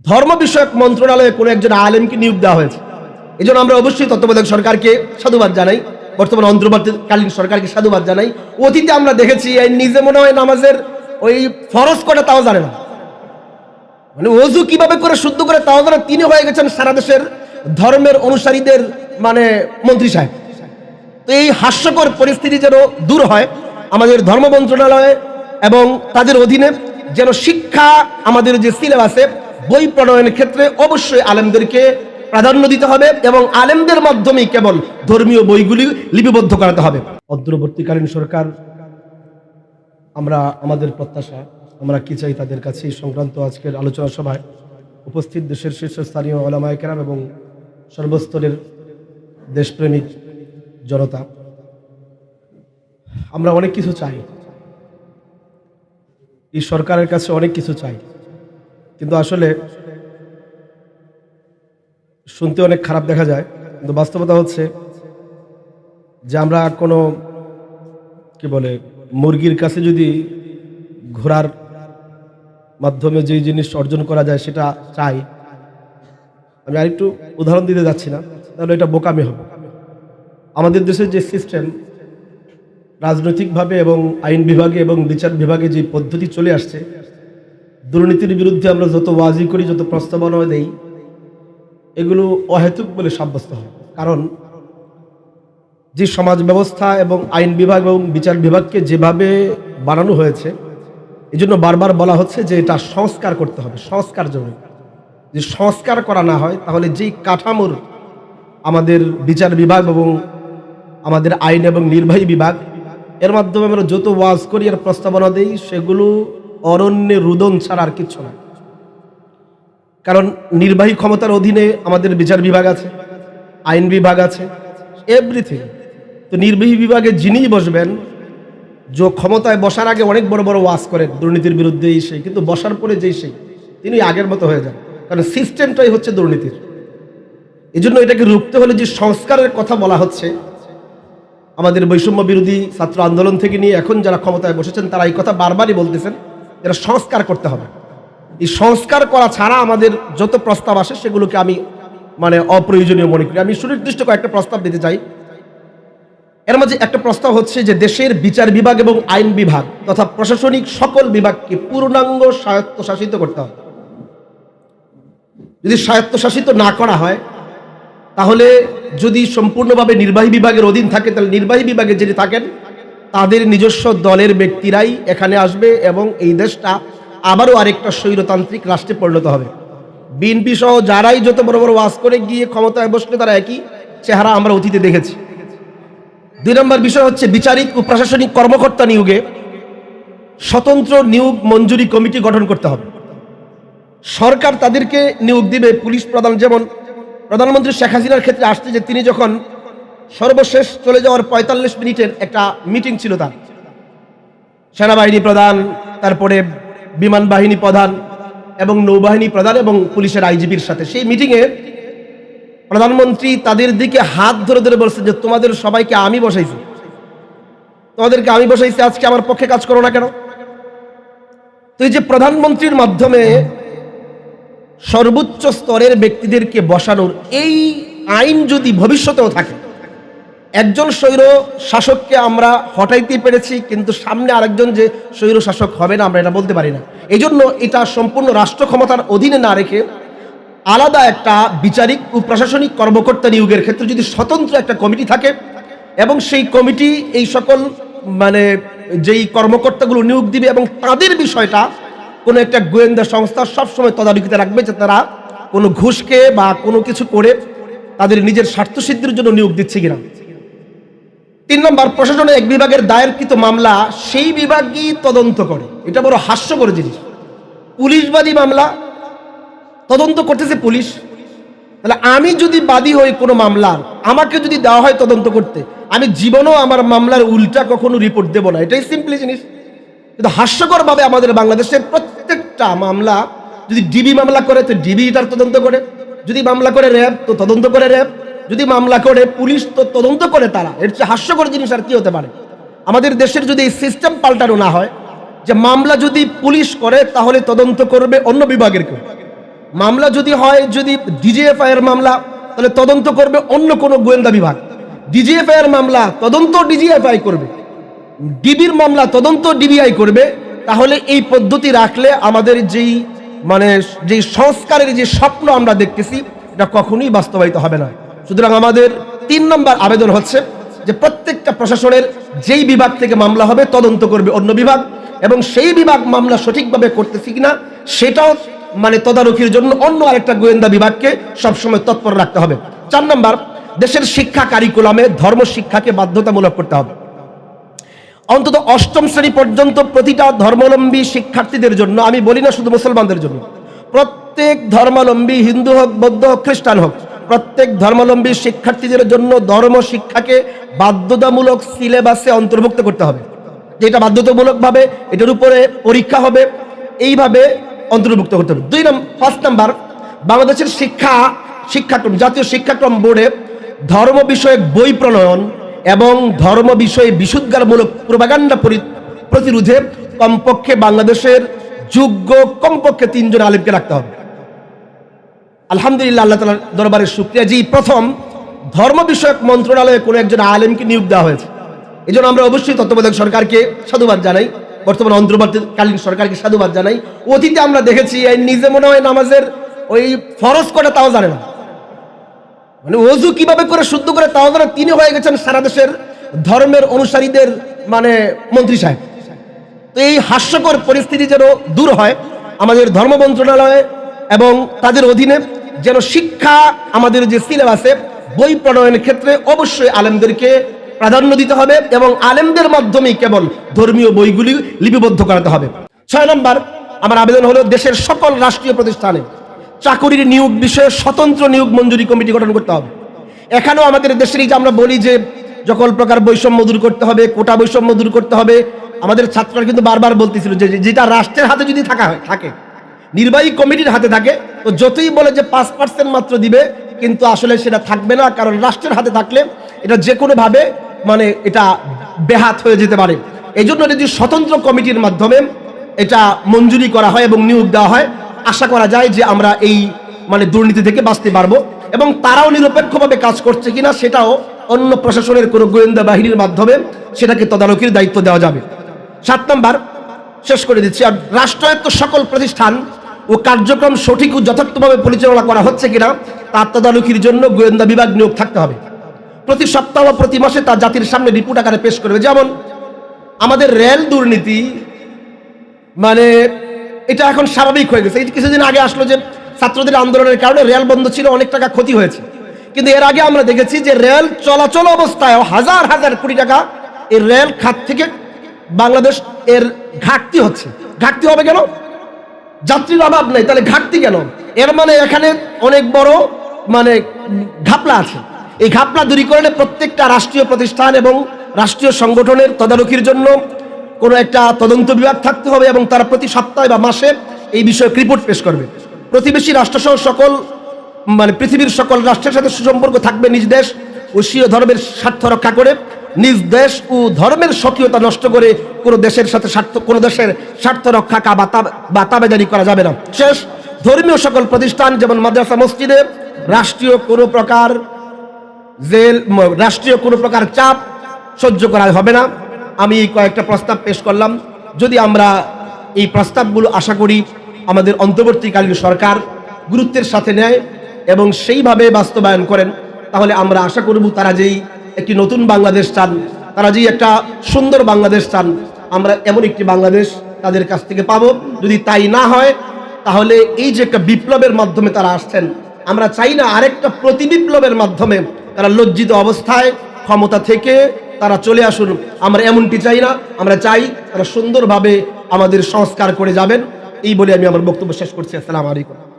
ধর্ম বিষয়ক মন্ত্রণালয়ে কোনো একজন আলেমকে নিয়োগ দেওয়া হয়েছে। এই জন্য আমরা অবশ্যই তত্ত্বাবধায়ক সরকারকে সাধুবাদ জানাই, বর্তমান অন্তর্বর্তীকালীন সরকারকে সাধুবাদ জানাই। অতীতে আমরা দেখেছি এই নিজে মনে হয় নামাজের ওই ফরজ কটা তাও জানে না, মানে ওযু কিভাবে করে শুদ্ধ করে তাও জানে। তিনি হয়ে গেছেন সারা দেশের ধর্মের অনুসারীদের মানে মন্ত্রী সাহেব। তো এই হাস্যকর পরিস্থিতি যেন দূর হয়, আমাদের ধর্ম মন্ত্রণালয়ে এবং তাদের অধীনে যেন শিক্ষা, আমাদের যে সিলেবাসে বই প্রণয়নের ক্ষেত্রে অবশ্যই আলেমদেরকে প্রাধান্য দিতে হবে এবং আলেমদের মাধ্যমেই কেবল ধর্মীয় বইগুলি লিপিবদ্ধ করাতে হবে। অন্তর্বর্তীকালীন সরকার, আমরা আমাদের প্রত্যাশা, আমরা কি চাই তাদের কাছে সংক্রান্ত আজকের আলোচনা সভায় উপস্থিত দেশের শীর্ষস্থানীয় উলামায়ে কেরাম এবং সর্বস্তরের দেশপ্রেমিক জনতা, আমরা অনেক কিছু চাই, এই সরকারের কাছে অনেক কিছু চাই, কিন্তু আসলে শুনতে অনেক খারাপ দেখা যায়, কিন্তু বাস্তবতা হচ্ছে যে আমরা কোনো কি বলে মুরগির কাছে যদি ঘোড়ার মাধ্যমে যেই জিনিস অর্জন করা যায় সেটা চাই, আমি আরেকটু উদাহরণ দিতে যাচ্ছি না, তাহলে এটা বোকামি হবে। আমাদের দেশের যে সিস্টেম, রাজনৈতিকভাবে এবং আইন বিভাগে এবং বিচার বিভাগে যে পদ্ধতি চলে আসছে, দুর্নীতির বিরুদ্ধে আমরা যত ওয়াজি করি, যত প্রস্তাবনা দেই, এগুলো অহেতুক বলে সাব্যস্ত হয়। কারণ যে সমাজ ব্যবস্থা এবং আইন বিভাগ এবং বিচার বিভাগকে যেভাবে বানানো হয়েছে, এই জন্য বারবার বলা হচ্ছে যে এটা সংস্কার করতে হবে, সংস্কার জরুরি। যে সংস্কার করা না হয় তাহলে যেই কাঠামোর আমাদের বিচার বিভাগ এবং আমাদের আইন এবং নির্বাহী বিভাগ, এর মাধ্যমে আমরা যত ওয়াজ করি আর প্রস্তাবনা দেই, সেগুলো অরণ্যে রুদন ছাড়া আর কিচ্ছু না। কারণ নির্বাহী ক্ষমতার অধীনে আমাদের বিচার বিভাগ আছে, আইন বিভাগ আছে, এভরিথিং। তো নির্বাহী বিভাগে যিনিই বসবেন, যে ক্ষমতায় বসার আগে অনেক বড় বড় ওয়াজ করেন দুর্নীতির বিরুদ্ধে, এই সেই, কিন্তু বসার পরে যেই সেই তিনি আগের মতো হয়ে যান, কারণ সিস্টেমটাই হচ্ছে দুর্নীতির। এই জন্য এটাকে রুখতে হলে যে সংস্কারের কথা বলা হচ্ছে, আমাদের বৈষম্য বিরোধী ছাত্র আন্দোলন থেকে নিয়ে এখন যারা ক্ষমতায় বসেছেন তারা এই কথা বারবারই বলতেছেন, এরা সংস্কার করতে হবে। এই সংস্কার করা ছাড়া আমাদের যত প্রস্তাব আসে সেগুলোকে আমি মানে অপ্রয়োজনীয় মনে করি। আমি সুনির্দিষ্ট কয়েকটা প্রস্তাব দিতে চাই। এর মাঝে একটা প্রস্তাব হচ্ছে যে দেশের বিচার বিভাগ এবং আইন বিভাগ তথা প্রশাসনিক সকল বিভাগকে পূর্ণাঙ্গ স্বায়ত্তশাসিত করতে হবে। যদি স্বায়ত্তশাসিত না করা হয়, তাহলে যদি সম্পূর্ণভাবে নির্বাহী বিভাগের অধীন থাকে, তাহলে নির্বাহী বিভাগে যিনি থাকেন তাদের নিজস্ব দলের ব্যক্তিরাই এখানে আসবে এবং এই দেশটা আবারও আরেকটা স্বৈরতান্ত্রিক রাষ্ট্রে পরিণত হবে। বিএনপি সহ যারাই যত বড় বড় ওয়াজ করে গিয়ে ক্ষমতায় বসলে তারা একই চেহারা আমরা অতীতে দেখেছি। 2 নম্বর বিষয় হচ্ছে বিচারিক ও প্রশাসনিক কর্মকর্তা নিয়োগে স্বতন্ত্র নিয়োগ মঞ্জুরি কমিটি গঠন করতে হবে। সরকার তাদেরকে নিয়োগ দিবে, পুলিশ প্রধান, যেমন প্রধানমন্ত্রী শেখ হাসিনার ক্ষেত্রে আসছে যে তিনি যখন সর্বশেষ চলে যাওয়ার 45 মিনিটের একটা মিটিং ছিল, তার সেনাবাহিনী প্রধান, তারপরে বিমান বাহিনী প্রধান এবং নৌবাহিনী প্রধান এবং পুলিশের আইজিপির সাথে, সেই মিটিংয়ে প্রধানমন্ত্রী তাদের দিকে হাত ধরে ধরে বলছে যে তোমাদের সবাইকে আমি বসাইছি, তোমাদেরকে আমি বসাইছি, আজকে আমার পক্ষে কাজ করো না কেন? তো এই যে প্রধানমন্ত্রীর মাধ্যমে সর্বোচ্চ স্তরের ব্যক্তিদেরকে বসানোর এই আইন যদি ভবিষ্যতেও থাকে, একজন স্বৈর শাসককে আমরা হটাইতে পেরেছি, কিন্তু সামনে আরেকজন যে স্বৈর শাসক হবে না আমরা এটা বলতে পারি না। এই জন্য এটা সম্পূর্ণ রাষ্ট্র ক্ষমতার অধীনে না রেখে আলাদা একটা বিচারিক ও প্রশাসনিক কর্মকর্তা নিয়োগের ক্ষেত্রে যদি স্বতন্ত্র একটা কমিটি থাকে এবং সেই কমিটি এই সকল মানে যেই কর্মকর্তাগুলো নিয়োগ দিবে এবং তাদের বিষয়টা কোনো একটা গোয়েন্দা সংস্থা সবসময় তদারকিতে রাখবে যে তারা কোনো ঘুষকে বা কোনো কিছু করে তাদের নিজের স্বার্থসিদ্ধির জন্য নিয়োগ দিচ্ছে কিনা। 3 নম্বর, প্রশাসনের এক বিভাগের দায়েরকৃত মামলা সেই বিভাগই তদন্ত করে। এটা বড় হাস্যকর জিনিস। পুলিশবাদী মামলা তদন্ত করতেছে পুলিশ, তাহলে আমি যদি বাদী হই কোনো মামলার, আমাকে যদি দেওয়া হয় তদন্ত করতে, আমি জীবনও আমার মামলার উল্টা কখনো রিপোর্ট দেব না। এটাই সিম্পলি জিনিস। কিন্তু হাস্যকরভাবে আমাদের বাংলাদেশের প্রত্যেকটা মামলা, যদি ডিবি মামলা করে তো ডিবি এটার তদন্ত করে, যদি মামলা করে র্যাব তো তদন্ত করে র্যাব, যদি মামলা করে পুলিশ তো তদন্ত করে তারা। এর চেয়ে হাস্যকর জিনিস আর কি হতে পারে? আমাদের দেশের যদি এই সিস্টেম পাল্টানো না হয় যে মামলা যদি পুলিশ করে তাহলে তদন্ত করবে অন্য বিভাগের কেউ, মামলা যদি হয়, যদি ডিজিএফআই এর মামলা, তাহলে তদন্ত করবে অন্য কোনো গোয়েন্দা বিভাগ। ডিজিএফআই এর মামলা তদন্ত ডিজিএফআই করবে, ডিবির মামলা তদন্ত ডিবিআই করবে। তাহলে এই পদ্ধতি রাখলে আমাদের যেই সংস্কারের যে স্বপ্ন আমরা দেখতেছি, এটা কখনোই বাস্তবায়িত হবে না। সুতরাং আমাদের 3 নম্বর আবেদন হচ্ছে যে প্রত্যেকটা প্রশাসনের যেই বিভাগ থেকে মামলা হবে তদন্ত করবে অন্য বিভাগ, এবং সেই বিভাগ মামলা সঠিকভাবে করতেছি কিনা সেটাও তদারকির জন্য অন্য আরেকটা গোয়েন্দা বিভাগকে সবসময় তৎপর রাখতে হবে। 4 নম্বর, দেশের শিক্ষা কারিকুলামে ধর্ম শিক্ষাকে বাধ্যতামূলক করতে হবে। অন্তত 8ম শ্রেণী পর্যন্ত প্রতিটা ধর্মাবলম্বী শিক্ষার্থীদের জন্য, আমি বলি না শুধু মুসলমানদের জন্য, প্রত্যেক ধর্মাবলম্বী, হিন্দু হোক, বৌদ্ধ হোক, খ্রিস্টান হোক, প্রত্যেক ধর্মাবলম্বী শিক্ষার্থীদের জন্য ধর্ম শিক্ষাকে বাধ্যতামূলক সিলেবাসে অন্তর্ভুক্ত করতে হবে। যেটা বাধ্যতামূলকভাবে এটার উপরে পরীক্ষা হবে, এইভাবে অন্তর্ভুক্ত করতে হবে। 5 নম্বর, বাংলাদেশের শিক্ষাক্রম, জাতীয় শিক্ষাক্রম বোর্ডে ধর্ম বিষয়ক বই প্রণয়ন এবং ধর্ম বিষয়ে বিশুদ্ধারমূলক প্রোপাগান্ডা প্রতিরোধে কমপক্ষে বাংলাদেশের যোগ্য কমপক্ষে 3 জন আলেমকে রাখতে হবে। আলহামদুলিল্লাহ, আল্লাহ তাআলার দরবারে শুকরিয়া, যে প্রথম ধর্ম বিষয়ক মন্ত্রণালয়ে কোনো একজন আলেমকে নিয়োগ দেওয়া হয়েছে। এই জন্য আমরা অবশ্যই তত্ত্বাবধায়ক সরকারকে সাধুবাদ জানাই, বর্তমানে অন্তর্বর্তীকালীন সরকারকে সাধুবাদ জানাই। অতীতে আমরা দেখেছি নিজে মনে হয় নামাজের ওই ফরজ কটা তাও জানে না, ওযু কিভাবে করে শুদ্ধ করে তাও জানে, তিনি হয়ে গেছেন সারা দেশের ধর্মের অনুসারীদের মন্ত্রী সাহেব। তো এই হাস্যকর পরিস্থিতি যেন দূর হয়, আমাদের ধর্ম মন্ত্রণালয়ে এবং তাদের অধীনে যেন শিক্ষা, আমাদের যে সিলেবাসে বই প্রণয়নের ক্ষেত্রে অবশ্যই আলেমদেরকে প্রাধান্য দিতে হবে এবং আলেমদের মাধ্যমেই কেবল ধর্মীয় বইগুলি লিপিবদ্ধ করাতে হবে। 6 নম্বর, আমার আবেদন হলো দেশের সকল রাষ্ট্রীয় প্রতিষ্ঠানে চাকরির নিয়োগ বিষয়ে স্বতন্ত্র নিয়োগ মঞ্জুরি কমিটি গঠন করতে হবে। এখানেও আমাদের দেশের যে আমরা বলি যে সকল প্রকার বৈষম্য দূর করতে হবে, কোটা বৈষম্য দূর করতে হবে, আমাদের ছাত্ররা কিন্তু বারবার বলতেছিল যে যেটা রাষ্ট্রের হাতে যদি থাকে, নির্বাহী কমিটির হাতে থাকে, তো যতই বলে যে 5% মাত্র দিবে, কিন্তু আসলে সেটা থাকবে না, কারণ রাষ্ট্রের হাতে থাকলে এটা যে কোনো ভাবে এটা বেহাত হয়ে যেতে পারে। এই জন্য যদি স্বতন্ত্র কমিটির মাধ্যমে এটা মঞ্জুরি করা হয় এবং নিয়োগ দেওয়া হয়, আশা করা যায় যে আমরা এই দুর্নীতি থেকে বাঁচতে পারবো, এবং তারাও নিরপেক্ষভাবে কাজ করছে কিনা সেটাও অন্য প্রশাসনের কোনো গোয়েন্দা বাহিনীর মাধ্যমে সেটাকে তদারকির দায়িত্ব দেওয়া যাবে। 7 নম্বর, শেষ করে দিচ্ছি, আর রাষ্ট্রায়ত্ত সকল প্রতিষ্ঠান ও কার্যক্রম সঠিক ও যথার্থভাবে পরিচালনা করা হচ্ছে কিনা তার তদারকির জন্য গোয়েন্দা বিভাগ নিয়োগ থাকতে হবে। প্রতি সপ্তাহ বা প্রতি মাসে তা জাতির সামনে রিপোর্ট আকারে পেশ করবে। যেমন আমাদের রেল দুর্নীতি, এটা এখন স্বাভাবিক হয়ে গেছে। এই কিছুদিন আগে আসলো যে ছাত্রদের আন্দোলনের কারণে রেল বন্ধ ছিল, অনেক টাকা ক্ষতি হয়েছে, কিন্তু এর আগে আমরা দেখেছি যে রেল চলাচল অবস্থায় হাজার হাজার কোটি টাকা এই রেল খাত থেকে বাংলাদেশ এর ঘাটতি হচ্ছে। ঘাটতি হবে কেন? যাত্রীর অভাব নেই, তাহলে ঘাটতি কেন? এর এখানে অনেক বড় ঘাপলা আছে। এই ঘাপলা দূরীকরণে প্রত্যেকটা রাষ্ট্রীয় প্রতিষ্ঠান এবং রাষ্ট্রীয় সংগঠনের তদারকির জন্য কোনো একটা তদন্ত বিভাগ থাকতে হবে, এবং তারা প্রতি সপ্তাহে বা মাসে এই বিষয়ে রিপোর্ট পেশ করবে। প্রতিবেশী রাষ্ট্রসহ সকল পৃথিবীর সকল রাষ্ট্রের সাথে সুসম্পর্ক থাকবে নিজ দেশ ও স্বীয় ধর্মের স্বার্থ রক্ষা করে। নিজ দেশ ও ধর্মের স্বকীয়তা নষ্ট করে কোনো দেশের স্বার্থ রক্ষা বা তাবেদারি করা যাবে না। শেষ, ধর্মীয় সকল প্রতিষ্ঠান যেমন মাদ্রাসা, মসজিদে রাষ্ট্রীয় কোনো প্রকার চাপ সহ্য করা হবে না। আমি কয়েকটা প্রস্তাব পেশ করলাম। যদি আমরা এই প্রস্তাবগুলো আশা করি আমাদের অন্তর্বর্তীকালীন সরকার গুরুত্বের সাথে নেয় এবং সেইভাবে বাস্তবায়ন করেন, তাহলে আমরা আশা করব তারা যেই একটি নতুন বাংলাদেশ চান, তারা যেই একটা সুন্দর বাংলাদেশ চান, আমরা এমন একটি বাংলাদেশ তাদের কাছ থেকে পাবো। যদি তাই না হয়, তাহলে এই যে একটা বিপ্লবের মাধ্যমে তারা আসছেন, আমরা চাই না আরেকটা প্রতিবিপ্লবের মাধ্যমে তারা লজ্জিত অবস্থায় ক্ষমতা থেকে তারা চলে আসুন। আমরা এমনটি চাই না, আমরা চাই তারা সুন্দরভাবে আমাদের সংস্কার করে যাবেন। এই বলে আমি আমার বক্তব্য শেষ করছি। আসসালামু আলাইকুম।